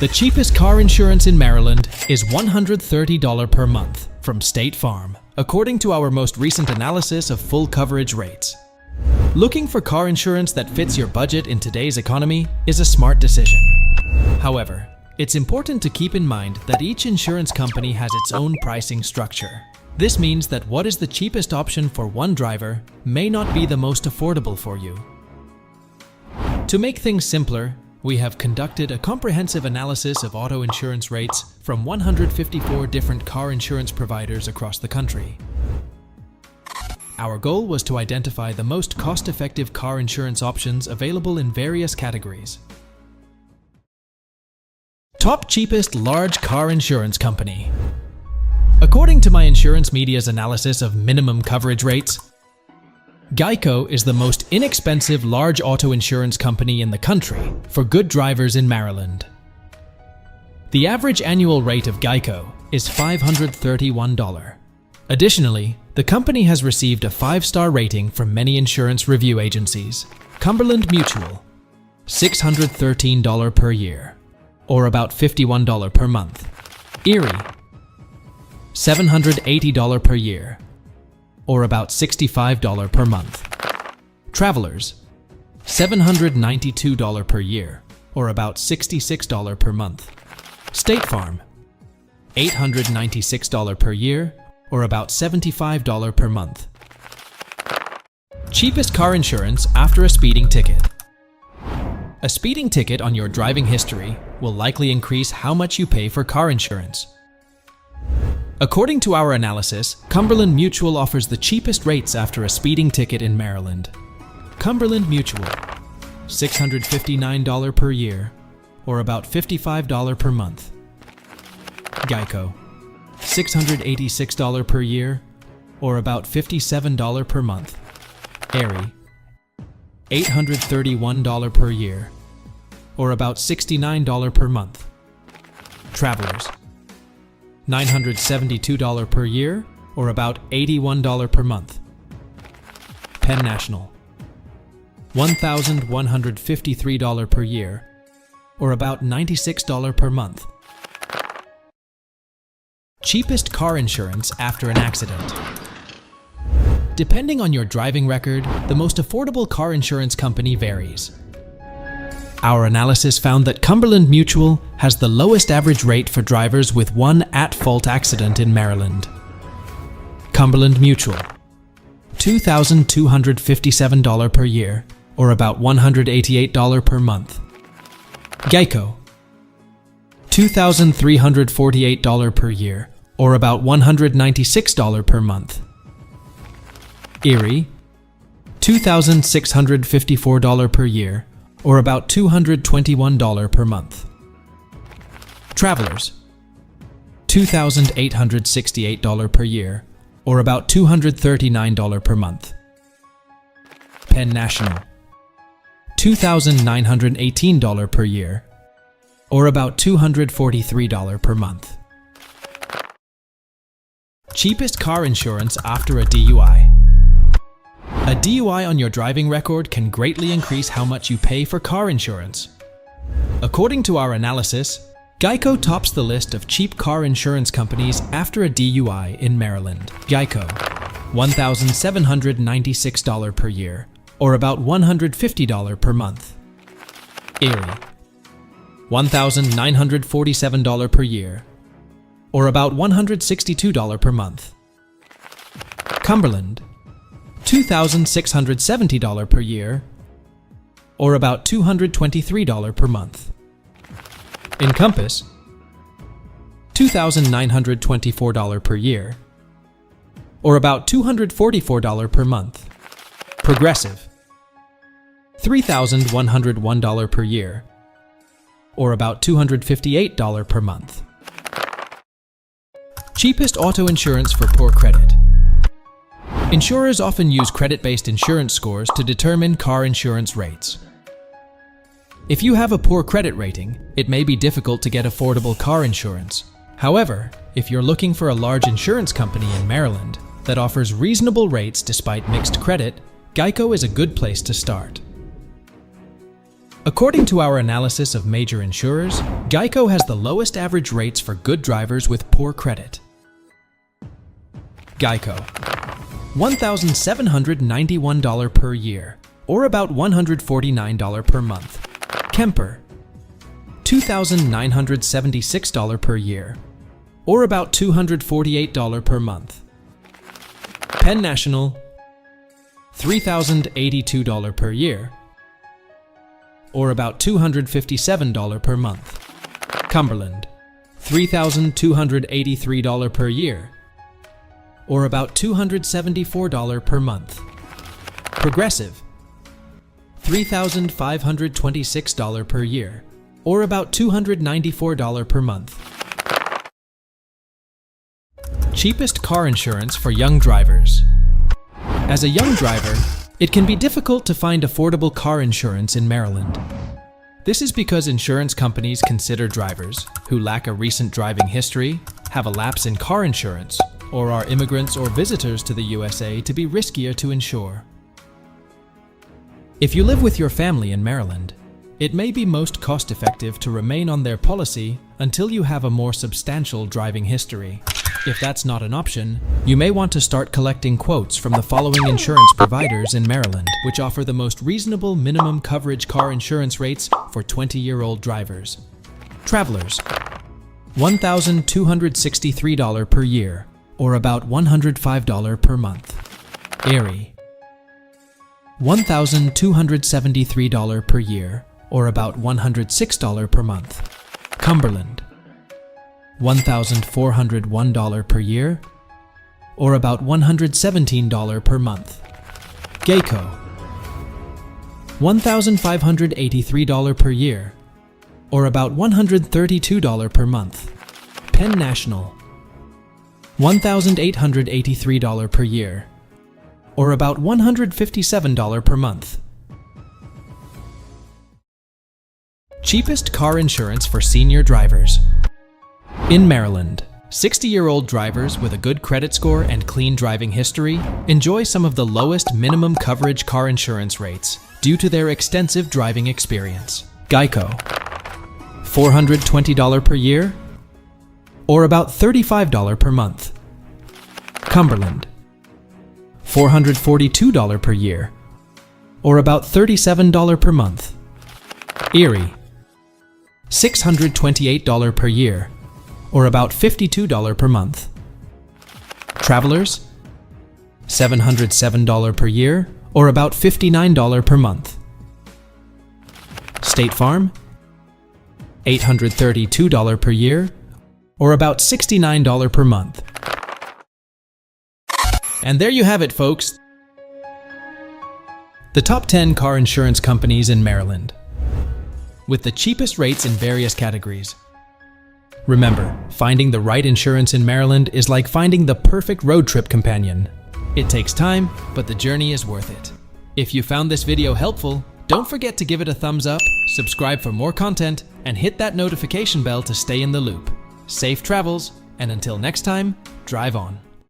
The cheapest car insurance in Maryland is $130 per month from State Farm, according to our most recent analysis of full coverage rates. Looking for car insurance that fits your budget in today's economy is a smart decision. However, it's important to keep in mind that each insurance company has its own pricing structure. This means that what is the cheapest option for one driver may not be the most affordable for you. To make things simpler, we have conducted a comprehensive analysis of auto insurance rates from 154 different car insurance providers across the country. Our goal was to identify the most cost-effective car insurance options available in various categories. Top cheapest large car insurance company. According to My Insurance Media's analysis of minimum coverage rates, Geico is the most inexpensive large auto insurance company in the country for good drivers in Maryland. The average annual rate of Geico is $531. Additionally, the company has received a 5-star rating from many insurance review agencies. Cumberland Mutual, $613 per year, or about $51 per month. Erie, $780 per year, or about $65 per month. Travelers, $792 per year, or about $66 per month. State Farm, $896 per year, or about $75 per month. Cheapest car insurance after a speeding ticket. A speeding ticket on your driving history will likely increase how much you pay for car insurance. According to our analysis, Cumberland Mutual offers the cheapest rates after a speeding ticket in Maryland. Cumberland Mutual, $659 per year, or about $55 per month. Geico, $686 per year, or about $57 per month. Erie, $831 per year, or about $69 per month. Travelers, $972 per year, or about $81 per month. Penn National, $1,153 per year, or about $96 per month. Cheapest car insurance after an accident. Depending on your driving record, the most affordable car insurance company varies. Our analysis found that Cumberland Mutual has the lowest average rate for drivers with one at-fault accident in Maryland. Cumberland Mutual, $2,257 per year, or about $188 per month. Geico, $2,348 per year, or about $196 per month. Erie, $2,654 per year, or about $221 per month. Travelers, $2,868 per year, or about $239 per month. Penn National, $2,918 per year, or about $243 per month. Cheapest car insurance after a DUI. A DUI on your driving record can greatly increase how much you pay for car insurance. According to our analysis, Geico tops the list of cheap car insurance companies after a DUI in Maryland. Geico, $1,796 per year, or about $150 per month. Erie, $1,947 per year, or about $162 per month. Cumberland, $2,670 per year, or about $223 per month. Encompass, $2,924 per year, or about $244 per month. Progressive, $3,101 per year, or about $258 per month. Cheapest auto insurance for poor credit. Insurers often use credit-based insurance scores to determine car insurance rates. If you have a poor credit rating, it may be difficult to get affordable car insurance. However, if you're looking for a large insurance company in Maryland that offers reasonable rates despite mixed credit, Geico is a good place to start. According to our analysis of major insurers, Geico has the lowest average rates for good drivers with poor credit. Geico, $1,791 per year, or about $149 per month. Kemper, $2,976 per year, or about $248 per month. Penn National, $3,082 per year, or about $257 per month. Cumberland, $3,283 per year, or about $274 per month. Progressive, $3,526 per year, or about $294 per month. Cheapest car insurance for young drivers. As a young driver, it can be difficult to find affordable car insurance in Maryland. This is because insurance companies consider drivers who lack a recent driving history, have a lapse in car insurance, or are immigrants or visitors to the USA to be riskier to insure. If you live with your family in Maryland, it may be most cost-effective to remain on their policy until you have a more substantial driving history. If that's not an option, you may want to start collecting quotes from the following insurance providers in Maryland, which offer the most reasonable minimum coverage car insurance rates for 20-year-old drivers. Travelers, $1,263 per year, or about $105 per month. Erie, $1,273 per year, or about $106 per month. Cumberland, $1,401 per year, or about $117 per month. Geico, $1,583 per year, or about $132 per month. Penn National, $1,883 per year, or about $157 per month. Cheapest car insurance for senior drivers. In Maryland, 60-year-old drivers with a good credit score and clean driving history enjoy some of the lowest minimum coverage car insurance rates due to their extensive driving experience. Geico, $420 per year, or about $35 per month. Cumberland, $442 per year, or about $37 per month. Erie, $628 per year, or about $52 per month. Travelers, $707 per year, or about $59 per month. State Farm, $832 per year, or about $69 per month. And there you have it, folks. The top 10 car insurance companies in Maryland, with the cheapest rates in various categories. Remember, finding the right insurance in Maryland is like finding the perfect road trip companion. It takes time, but the journey is worth it. If you found this video helpful, don't forget to give it a thumbs up, subscribe for more content, and hit that notification bell to stay in the loop. Safe travels, and until next time, drive on.